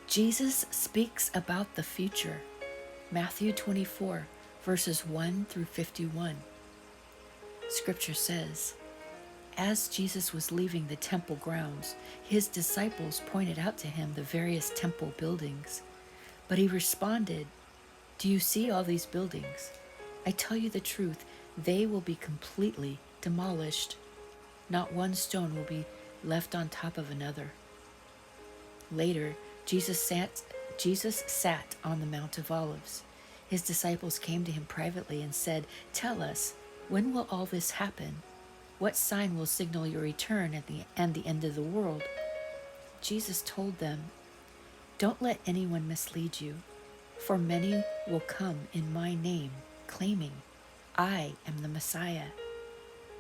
Jesus speaks about the future. Matthew 24, verses 1 through 51. Scripture says, as Jesus was leaving the temple grounds, his disciples pointed out to him the various temple buildings. But he responded, do you see all these buildings? I tell you the truth, they will be completely demolished. Not one stone will be left on top of another. Later, Jesus sat on the Mount of Olives. His disciples came to him privately and said, tell us, when will all this happen? What sign will signal your return and the end of the world? Jesus told them, don't let anyone mislead you, for many will come in my name, claiming, I am the Messiah.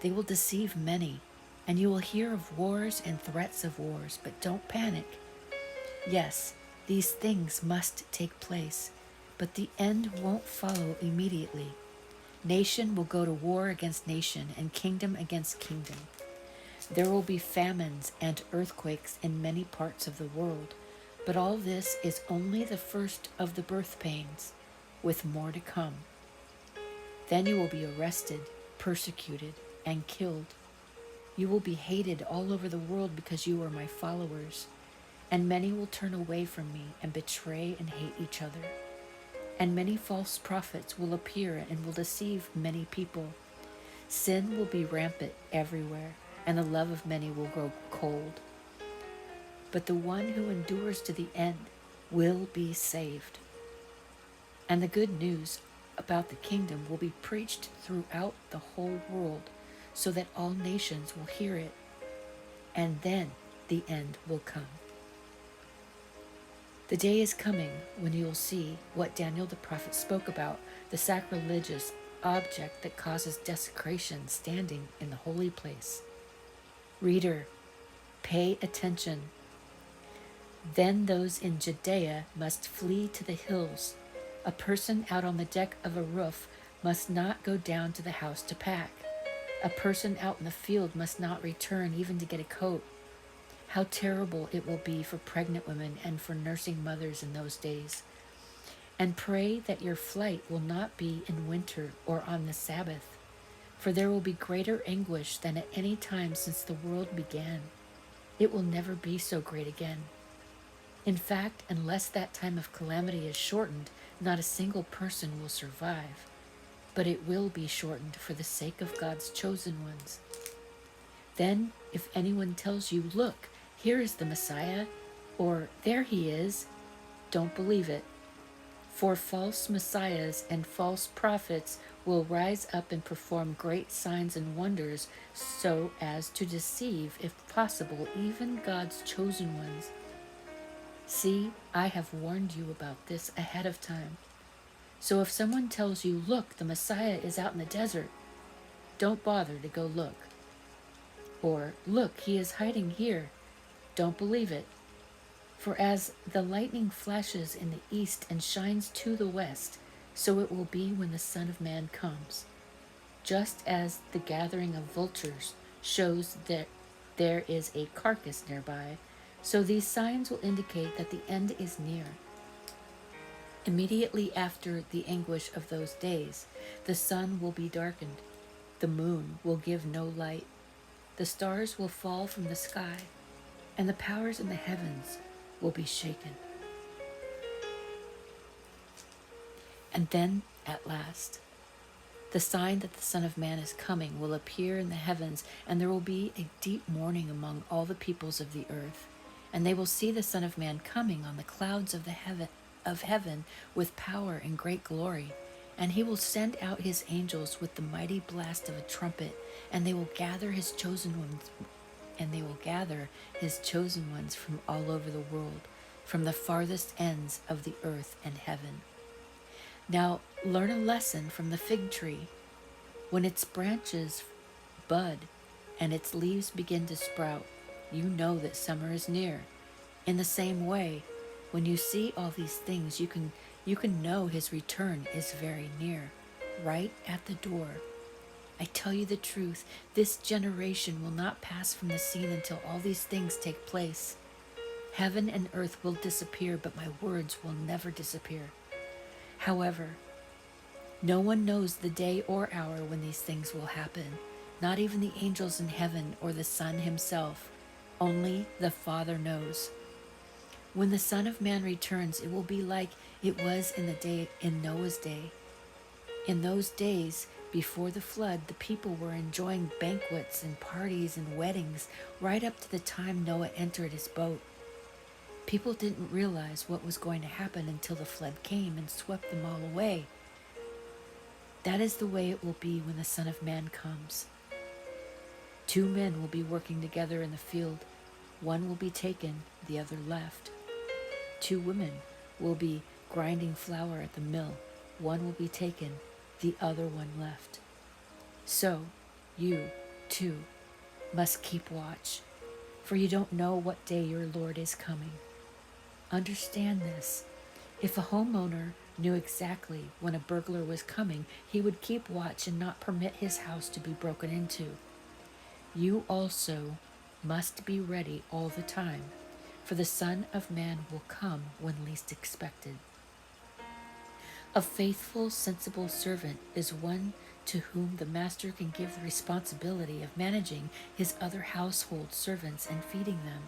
They will deceive many, and you will hear of wars and threats of wars, but don't panic. Yes, these things must take place, but the end won't follow immediately. Nation will go to war against nation and kingdom against kingdom. There will be famines and earthquakes in many parts of the world, but all this is only the first of the birth pains, with more to come. Then you will be arrested, persecuted, and killed. You will be hated all over the world because you are my followers, and many will turn away from me and betray and hate each other. And many false prophets will appear and will deceive many people. Sin will be rampant everywhere, and the love of many will grow cold. But the one who endures to the end will be saved. And the good news about the kingdom will be preached throughout the whole world, so that all nations will hear it, and then the end will come. The day is coming when you will see what Daniel the prophet spoke about, the sacrilegious object that causes desecration standing in the holy place. Reader, pay attention. Then those in Judea must flee to the hills. A person out on the deck of a roof must not go down to the house to pack. A person out in the field must not return even to get a coat. How terrible it will be for pregnant women and for nursing mothers in those days. And pray that your flight will not be in winter or on the Sabbath, for there will be greater anguish than at any time since the world began. It will never be so great again. In fact, unless that time of calamity is shortened, not a single person will survive. But it will be shortened for the sake of God's chosen ones. Then, if anyone tells you, look, here is the Messiah, or there he is, don't believe it. For false messiahs and false prophets will rise up and perform great signs and wonders so as to deceive, if possible, even God's chosen ones. See, I have warned you about this ahead of time. So if someone tells you, look, the Messiah is out in the desert, don't bother to go look. Or, look, he is hiding here. Don't believe it. For as the lightning flashes in the east and shines to the west, so it will be when the Son of Man comes. Just as the gathering of vultures shows that there is a carcass nearby, so these signs will indicate that the end is near. Immediately after the anguish of those days, the sun will be darkened, the moon will give no light, the stars will fall from the sky, and the powers in the heavens will be shaken. And then, at last, the sign that the Son of Man is coming will appear in the heavens, and there will be a deep mourning among all the peoples of the earth. And they will see the Son of Man coming on the clouds of heaven with power and great glory. And he will send out his angels with the mighty blast of a trumpet, and they will gather his chosen ones from all over the world, from the farthest ends of the earth and heaven. Now learn a lesson from the fig tree. When its branches bud and its leaves begin to sprout, you know that summer is near. In the same way, when you see all these things, you can know his return is very near, right at the door. I tell you the truth, this generation will not pass from the scene until all these things take place. Heaven and earth will disappear, but my words will never disappear. However, no one knows the day or hour when these things will happen, not even the angels in heaven or the Son himself. Only the Father knows. When the Son of Man returns, it will be like it was in Noah's day. In those days, before the flood, the people were enjoying banquets and parties and weddings right up to the time Noah entered his boat. People didn't realize what was going to happen until the flood came and swept them all away. That is the way it will be when the Son of Man comes. 2 men will be working together in the field. One will be taken, the other left. 2 women will be grinding flour at the mill. One will be taken, the other one left. So, you, too, must keep watch, for you don't know what day your Lord is coming. Understand this. If a homeowner knew exactly when a burglar was coming, he would keep watch and not permit his house to be broken into. You also must be ready all the time, for the Son of Man will come when least expected. A faithful, sensible servant is one to whom the master can give the responsibility of managing his other household servants and feeding them.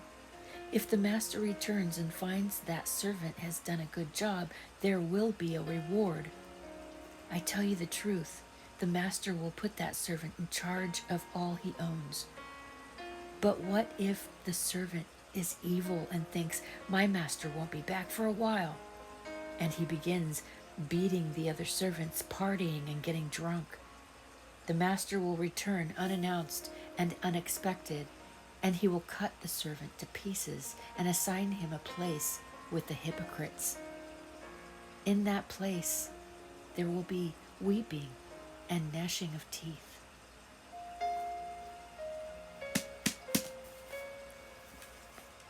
If the master returns and finds that servant has done a good job, there will be a reward. I tell you the truth, the master will put that servant in charge of all he owns. But what if the servant is evil and thinks, my master won't be back for a while? And he begins beating the other servants, partying and getting drunk. The master will return unannounced and unexpected, and he will cut the servant to pieces and assign him a place with the hypocrites. In that place, there will be weeping and gnashing of teeth.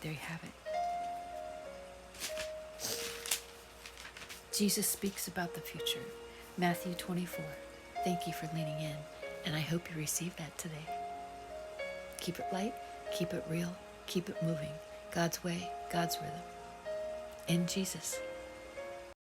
There you have it. Jesus speaks about the future. Matthew 24. Thank you for leaning in, and I hope you receive that today. Keep it light, keep it real, keep it moving. God's way, God's rhythm. In Jesus.